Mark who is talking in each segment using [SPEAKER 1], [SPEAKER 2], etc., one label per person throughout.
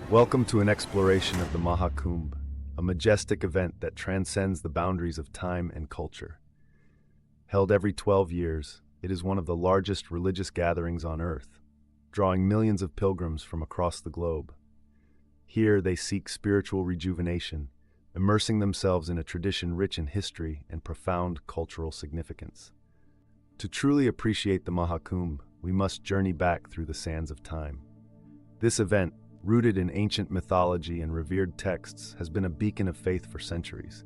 [SPEAKER 1] Welcome to an exploration of the Mahakumbh, a majestic event that transcends the boundaries of time and culture. Held every 12 years, it is one of the largest religious gatherings on Earth, drawing millions of pilgrims from across the globe. Here they seek spiritual rejuvenation, immersing themselves in a tradition rich in history and profound cultural significance. To truly appreciate the Mahakumbh, we must journey back through the sands of time. This event, rooted in ancient mythology and revered texts, has been a beacon of faith for centuries.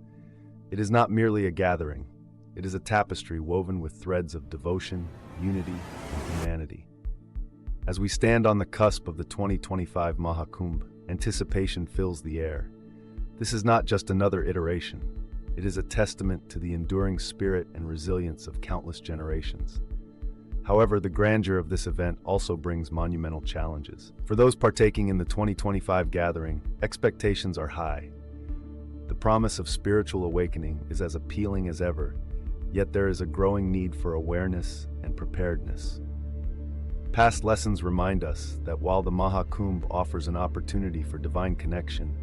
[SPEAKER 1] It is not merely a gathering, it is a tapestry woven with threads of devotion, unity, and humanity. As we stand on the cusp of the 2025 Mahakumbh, anticipation fills the air. This is not just another iteration. It is a testament to the enduring spirit and resilience of countless generations. However, the grandeur of this event also brings monumental challenges. For those partaking in the 2025 gathering, expectations are high. The promise of spiritual awakening is as appealing as ever, yet there is a growing need for awareness and preparedness. Past lessons remind us that while the Mahakumbh offers an opportunity for divine connection,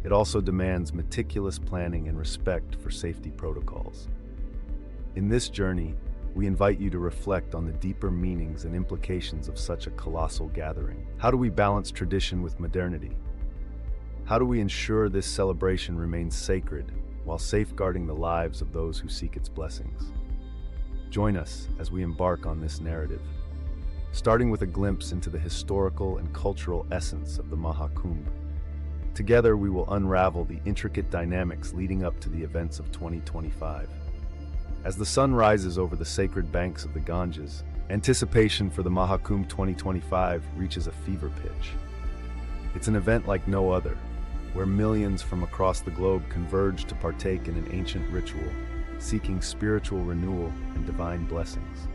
[SPEAKER 1] it also demands meticulous planning and respect for safety protocols. In this journey, we invite you to reflect on the deeper meanings and implications of such a colossal gathering. How do we balance tradition with modernity? How do we ensure this celebration remains sacred while safeguarding the lives of those who seek its blessings? Join us as we embark on this narrative, starting with a glimpse into the historical and cultural essence of the Mahakumbh. Together, we will unravel the intricate dynamics leading up to the events of 2025. As the sun rises over the sacred banks of the Ganges, anticipation for the Mahakumbh 2025 reaches a fever pitch. It's an event like no other, where millions from across the globe converge to partake in an ancient ritual, seeking spiritual renewal and divine blessings.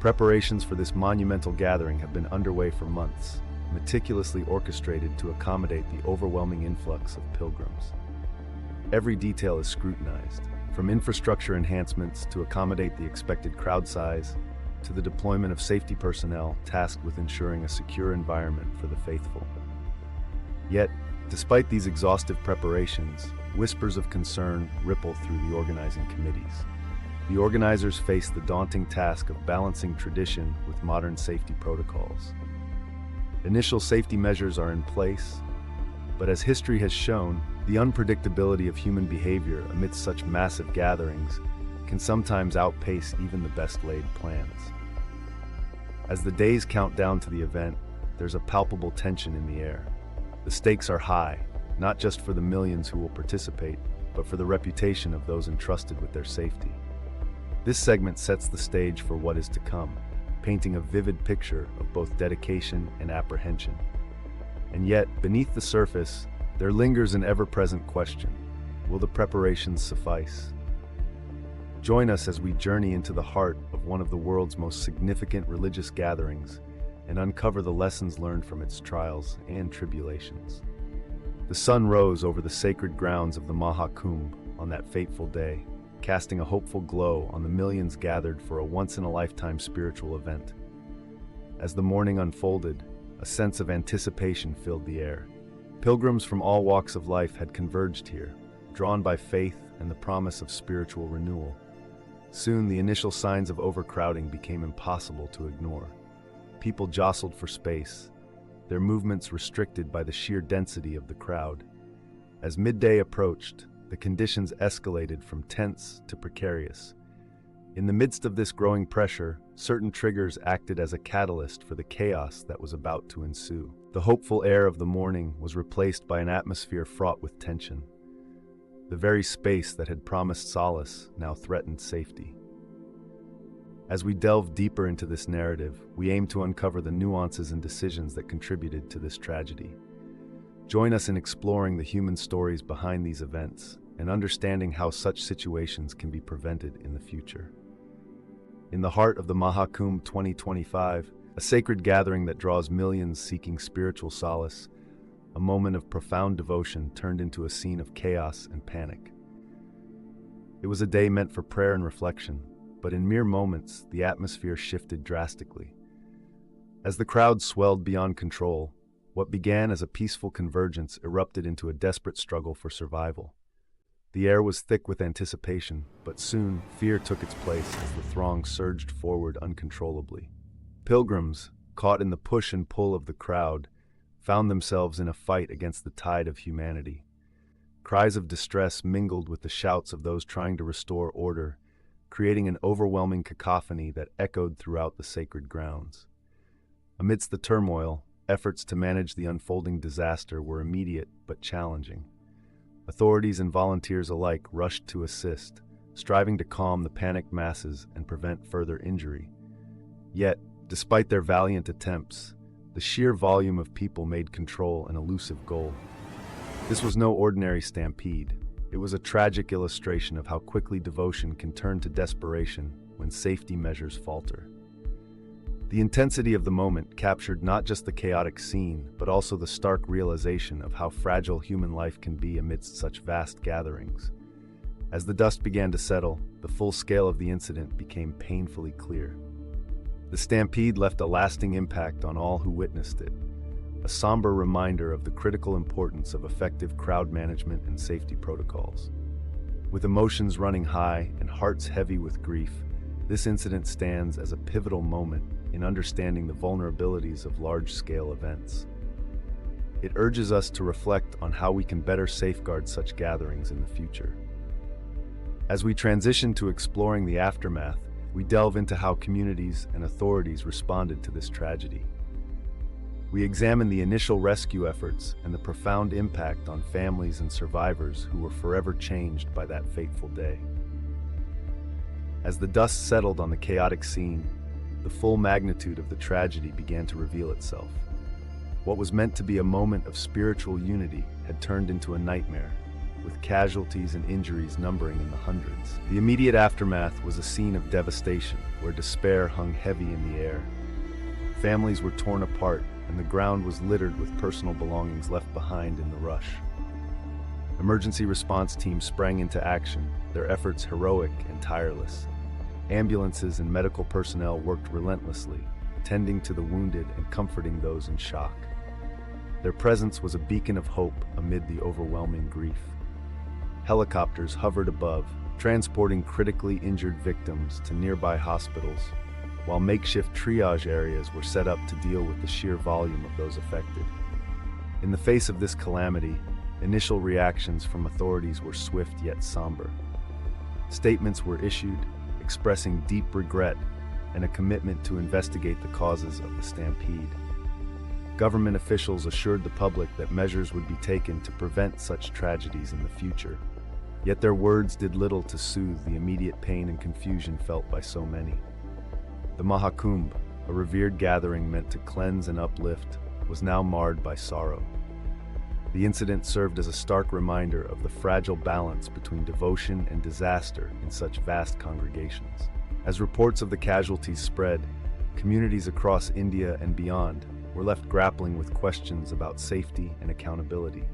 [SPEAKER 1] Preparations for this monumental gathering have been underway for months, meticulously orchestrated to accommodate the overwhelming influx of pilgrims. Every detail is scrutinized, from infrastructure enhancements to accommodate the expected crowd size, to the deployment of safety personnel tasked with ensuring a secure environment for the faithful. Yet, despite these exhaustive preparations, whispers of concern ripple through the organizing committees. The organizers face the daunting task of balancing tradition with modern safety protocols. Initial safety measures are in place, but as history has shown, the unpredictability of human behavior amidst such massive gatherings can sometimes outpace even the best-laid plans. As the days count down to the event, there's a palpable tension in the air. The stakes are high, not just for the millions who will participate, but for the reputation of those entrusted with their safety. This segment sets the stage for what is to come, painting a vivid picture of both dedication and apprehension. And yet, beneath the surface, there lingers an ever-present question: will the preparations suffice? Join us as we journey into the heart of one of the world's most significant religious gatherings and uncover the lessons learned from its trials and tribulations. The sun rose over the sacred grounds of the Mahakumbh on that fateful day, casting a hopeful glow on the millions gathered for a once-in-a-lifetime spiritual event. As the morning unfolded, a sense of anticipation filled the air. Pilgrims from all walks of life had converged here, drawn by faith and the promise of spiritual renewal. Soon, the initial signs of overcrowding became impossible to ignore. People jostled for space, their movements restricted by the sheer density of the crowd. As midday approached, the conditions escalated from tense to precarious. In the midst of this growing pressure, certain triggers acted as a catalyst for the chaos that was about to ensue. The hopeful air of the morning was replaced by an atmosphere fraught with tension. The very space that had promised solace now threatened safety. As we delve deeper into this narrative, we aim to uncover the nuances and decisions that contributed to this tragedy. Join us in exploring the human stories behind these events and understanding how such situations can be prevented in the future. In the heart of the Mahakumbh 2025, a sacred gathering that draws millions seeking spiritual solace, a moment of profound devotion turned into a scene of chaos and panic. It was a day meant for prayer and reflection, but in mere moments, the atmosphere shifted drastically. As the crowd swelled beyond control, What began as a peaceful convergence erupted into a desperate struggle for survival. The air was thick with anticipation, but soon fear took its place as the throng surged forward uncontrollably. Pilgrims, caught in the push and pull of the crowd, found themselves in a fight against the tide of humanity. Cries of distress mingled with the shouts of those trying to restore order, creating an overwhelming cacophony that echoed throughout the sacred grounds. Amidst the turmoil, efforts to manage the unfolding disaster were immediate but challenging. Authorities and volunteers alike rushed to assist, striving to calm the panicked masses and prevent further injury. Yet, despite their valiant attempts, the sheer volume of people made control an elusive goal. This was no ordinary stampede. It was a tragic illustration of how quickly devotion can turn to desperation when safety measures falter. The intensity of the moment captured not just the chaotic scene, but also the stark realization of how fragile human life can be amidst such vast gatherings. As the dust began to settle, the full scale of the incident became painfully clear. The stampede left a lasting impact on all who witnessed it, a somber reminder of the critical importance of effective crowd management and safety protocols. With emotions running high and hearts heavy with grief, this incident stands as a pivotal moment in understanding the vulnerabilities of large-scale events. It urges us to reflect on how we can better safeguard such gatherings in the future. As we transition to exploring the aftermath, we delve into how communities and authorities responded to this tragedy. We examine the initial rescue efforts and the profound impact on families and survivors who were forever changed by that fateful day. As the dust settled on the chaotic scene, the full magnitude of the tragedy began to reveal itself. What was meant to be a moment of spiritual unity had turned into a nightmare, with casualties and injuries numbering in the hundreds. The immediate aftermath was a scene of devastation, where despair hung heavy in the air. Families were torn apart, and the ground was littered with personal belongings left behind in the rush. Emergency response teams sprang into action, their efforts heroic and tireless. Ambulances and medical personnel worked relentlessly, tending to the wounded and comforting those in shock. Their presence was a beacon of hope amid the overwhelming grief. Helicopters hovered above, transporting critically injured victims to nearby hospitals, while makeshift triage areas were set up to deal with the sheer volume of those affected. In the face of this calamity, initial reactions from authorities were swift yet somber. Statements were issued, expressing deep regret and a commitment to investigate the causes of the stampede. Government officials assured the public that measures would be taken to prevent such tragedies in the future. Yet their words did little to soothe the immediate pain and confusion felt by so many. The Mahakumbh, a revered gathering meant to cleanse and uplift, was now marred by sorrow. The incident served as a stark reminder of the fragile balance between devotion and disaster in such vast congregations. As reports of the casualties spread, communities across India and beyond were left grappling with questions about safety and accountability.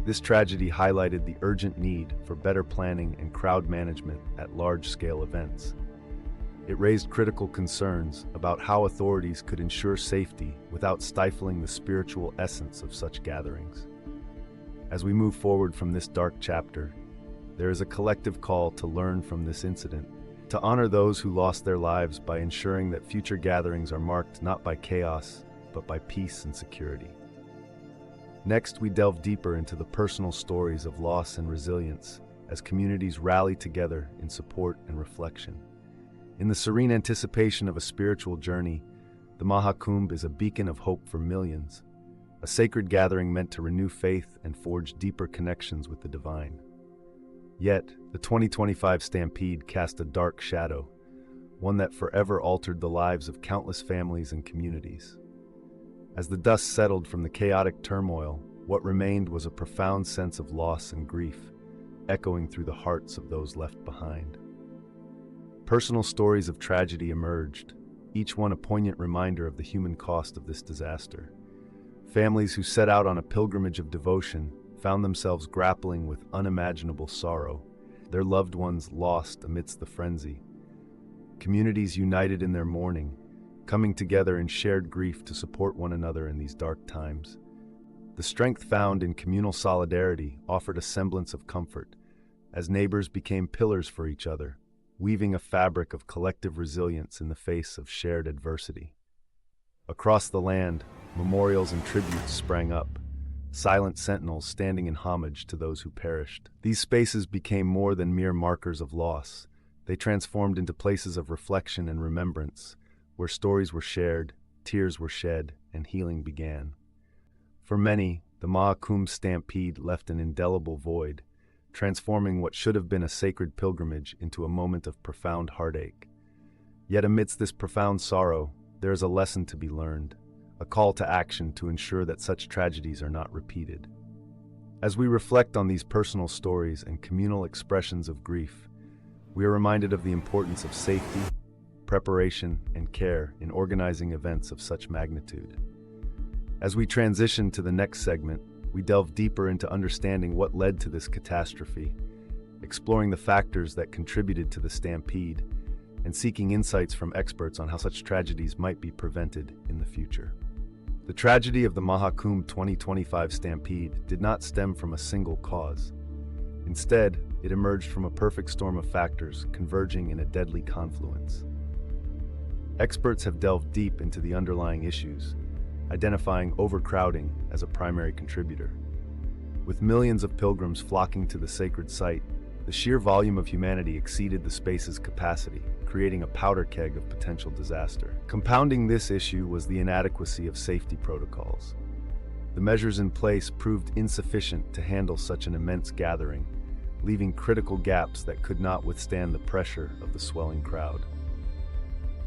[SPEAKER 1] This tragedy highlighted the urgent need for better planning and crowd management at large-scale events. It raised critical concerns about how authorities could ensure safety without stifling the spiritual essence of such gatherings. As we move forward from this dark chapter, there is a collective call to learn from this incident, to honor those who lost their lives by ensuring that future gatherings are marked not by chaos, but by peace and security. Next, we delve deeper into the personal stories of loss and resilience as communities rally together in support and reflection. In the serene anticipation of a spiritual journey, the Mahakumbh is a beacon of hope for millions, a sacred gathering meant to renew faith and forge deeper connections with the divine. Yet, the 2025 Stampede cast a dark shadow, one that forever altered the lives of countless families and communities. As the dust settled from the chaotic turmoil, what remained was a profound sense of loss and grief, echoing through the hearts of those left behind. Personal stories of tragedy emerged, each one a poignant reminder of the human cost of this disaster. Families who set out on a pilgrimage of devotion found themselves grappling with unimaginable sorrow, their loved ones lost amidst the frenzy. Communities united in their mourning, coming together in shared grief to support one another in these dark times. The strength found in communal solidarity offered a semblance of comfort, as neighbors became pillars for each other, weaving a fabric of collective resilience in the face of shared adversity. Across the land, memorials and tributes sprang up, silent sentinels standing in homage to those who perished. These spaces became more than mere markers of loss. They transformed into places of reflection and remembrance, where stories were shared, tears were shed, and healing began. For many, the Maha Kumbh Stampede left an indelible void, transforming what should have been a sacred pilgrimage into a moment of profound heartache. Yet amidst this profound sorrow, there is a lesson to be learned, a call to action to ensure that such tragedies are not repeated. As we reflect on these personal stories and communal expressions of grief, we are reminded of the importance of safety, preparation, and care in organizing events of such magnitude. As we transition to the next segment, we delve deeper into understanding what led to this catastrophe, exploring the factors that contributed to the stampede, and seeking insights from experts on how such tragedies might be prevented in the future. The tragedy of the Maha Kumbh 2025 Stampede did not stem from a single cause. Instead, it emerged from a perfect storm of factors converging in a deadly confluence. Experts have delved deep into the underlying issues, identifying overcrowding as a primary contributor. With millions of pilgrims flocking to the sacred site, the sheer volume of humanity exceeded the space's capacity, creating a powder keg of potential disaster. Compounding this issue was the inadequacy of safety protocols. The measures in place proved insufficient to handle such an immense gathering, leaving critical gaps that could not withstand the pressure of the swelling crowd.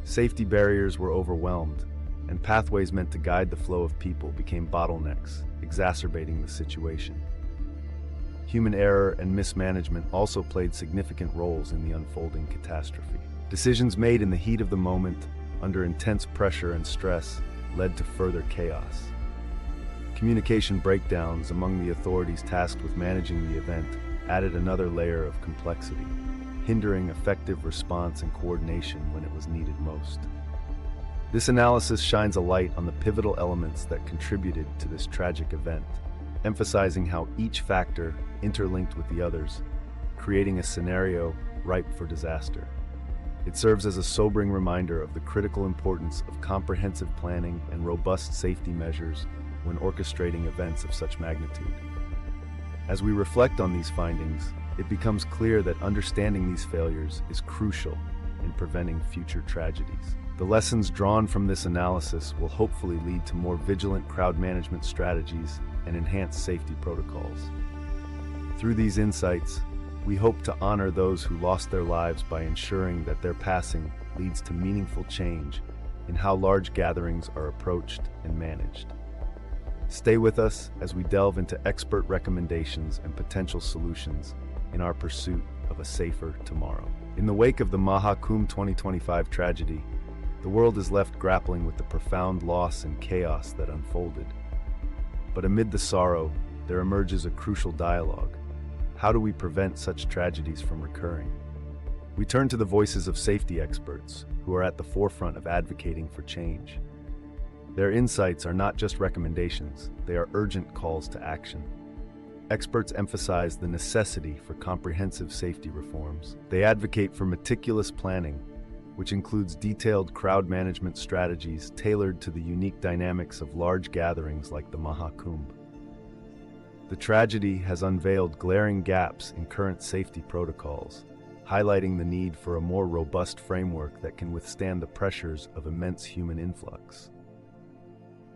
[SPEAKER 1] Safety barriers were overwhelmed, and pathways meant to guide the flow of people became bottlenecks, exacerbating the situation. Human error and mismanagement also played significant roles in the unfolding catastrophe. Decisions made in the heat of the moment, under intense pressure and stress, led to further chaos. Communication breakdowns among the authorities tasked with managing the event added another layer of complexity, hindering effective response and coordination when it was needed most. This analysis shines a light on the pivotal elements that contributed to this tragic event, emphasizing how each factor interlinked with the others, creating a scenario ripe for disaster. It serves as a sobering reminder of the critical importance of comprehensive planning and robust safety measures when orchestrating events of such magnitude. As we reflect on these findings, it becomes clear that understanding these failures is crucial in preventing future tragedies. The lessons drawn from this analysis will hopefully lead to more vigilant crowd management strategies and enhanced safety protocols. Through these insights, we hope to honor those who lost their lives by ensuring that their passing leads to meaningful change in how large gatherings are approached and managed. Stay with us as we delve into expert recommendations and potential solutions in our pursuit of a safer tomorrow. In the wake of the Maha Kumbh 2025 tragedy, the world is left grappling with the profound loss and chaos that unfolded. But amid the sorrow, there emerges a crucial dialogue. How do we prevent such tragedies from recurring? We turn to the voices of safety experts, who are at the forefront of advocating for change. Their insights are not just recommendations, they are urgent calls to action. Experts emphasize the necessity for comprehensive safety reforms. They advocate for meticulous planning, which includes detailed crowd management strategies tailored to the unique dynamics of large gatherings like the Maha Kumbh. The tragedy has unveiled glaring gaps in current safety protocols, highlighting the need for a more robust framework that can withstand the pressures of immense human influx.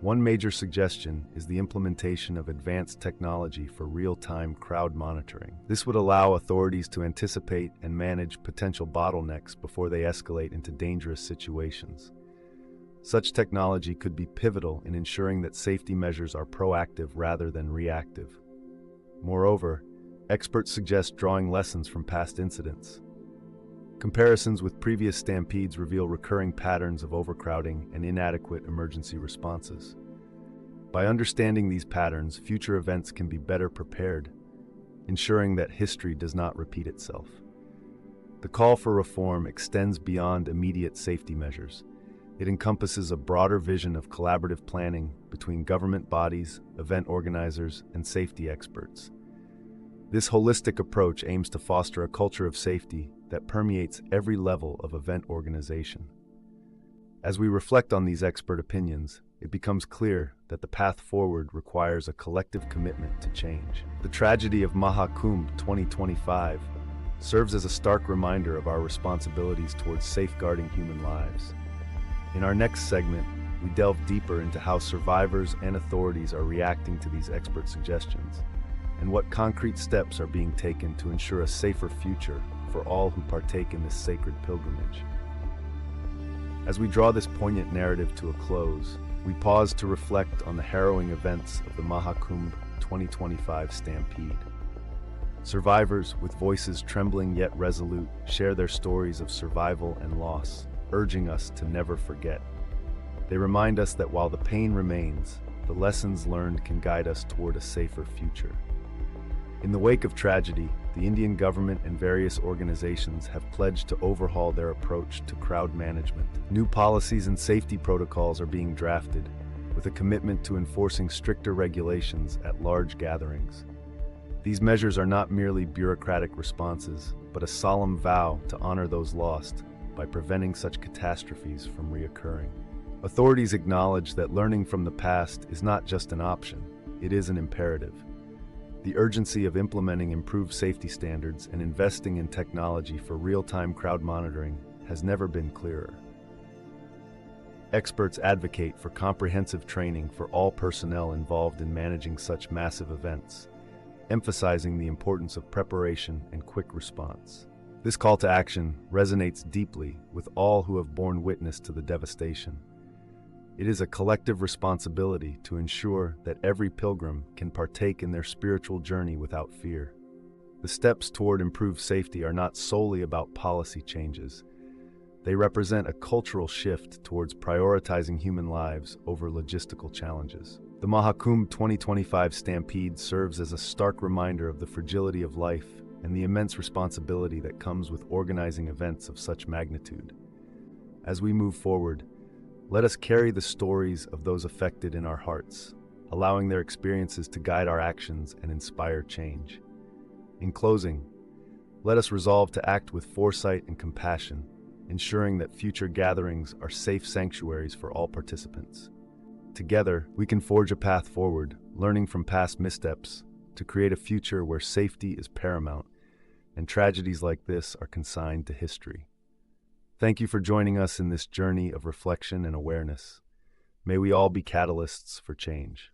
[SPEAKER 1] One major suggestion is the implementation of advanced technology for real-time crowd monitoring. This would allow authorities to anticipate and manage potential bottlenecks before they escalate into dangerous situations. Such technology could be pivotal in ensuring that safety measures are proactive rather than reactive. Moreover, experts suggest drawing lessons from past incidents. Comparisons with previous stampedes reveal recurring patterns of overcrowding and inadequate emergency responses. By understanding these patterns, future events can be better prepared, ensuring that history does not repeat itself. The call for reform extends beyond immediate safety measures. It encompasses a broader vision of collaborative planning between government bodies, event organizers, and safety experts. This holistic approach aims to foster a culture of safety that permeates every level of event organization. As we reflect on these expert opinions, it becomes clear that the path forward requires a collective commitment to change. The tragedy of Maha Kumbh 2025 serves as a stark reminder of our responsibilities towards safeguarding human lives. In our next segment, we delve deeper into how survivors and authorities are reacting to these expert suggestions, and what concrete steps are being taken to ensure a safer future for all who partake in this sacred pilgrimage. As we draw this poignant narrative to a close, we pause to reflect on the harrowing events of the Maha Kumbh 2025 Stampede. Survivors, with voices trembling yet resolute, share their stories of survival and loss, urging us to never forget. They remind us that while the pain remains, the lessons learned can guide us toward a safer future. In the wake of tragedy, the Indian government and various organizations have pledged to overhaul their approach to crowd management. New policies and safety protocols are being drafted, with a commitment to enforcing stricter regulations at large gatherings. These measures are not merely bureaucratic responses, but a solemn vow to honor those lost by preventing such catastrophes from reoccurring. Authorities acknowledge that learning from the past is not just an option, it is an imperative. The urgency of implementing improved safety standards and investing in technology for real-time crowd monitoring has never been clearer. Experts advocate for comprehensive training for all personnel involved in managing such massive events, emphasizing the importance of preparation and quick response. This call to action resonates deeply with all who have borne witness to the devastation. It is a collective responsibility to ensure that every pilgrim can partake in their spiritual journey without fear. The steps toward improved safety are not solely about policy changes. They represent a cultural shift towards prioritizing human lives over logistical challenges. The Maha Kumbh 2025 Stampede serves as a stark reminder of the fragility of life and the immense responsibility that comes with organizing events of such magnitude. As we move forward, let us carry the stories of those affected in our hearts, allowing their experiences to guide our actions and inspire change. In closing, let us resolve to act with foresight and compassion, ensuring that future gatherings are safe sanctuaries for all participants. Together, we can forge a path forward, learning from past missteps to create a future where safety is paramount and tragedies like this are consigned to history. Thank you for joining us in this journey of reflection and awareness. May we all be catalysts for change.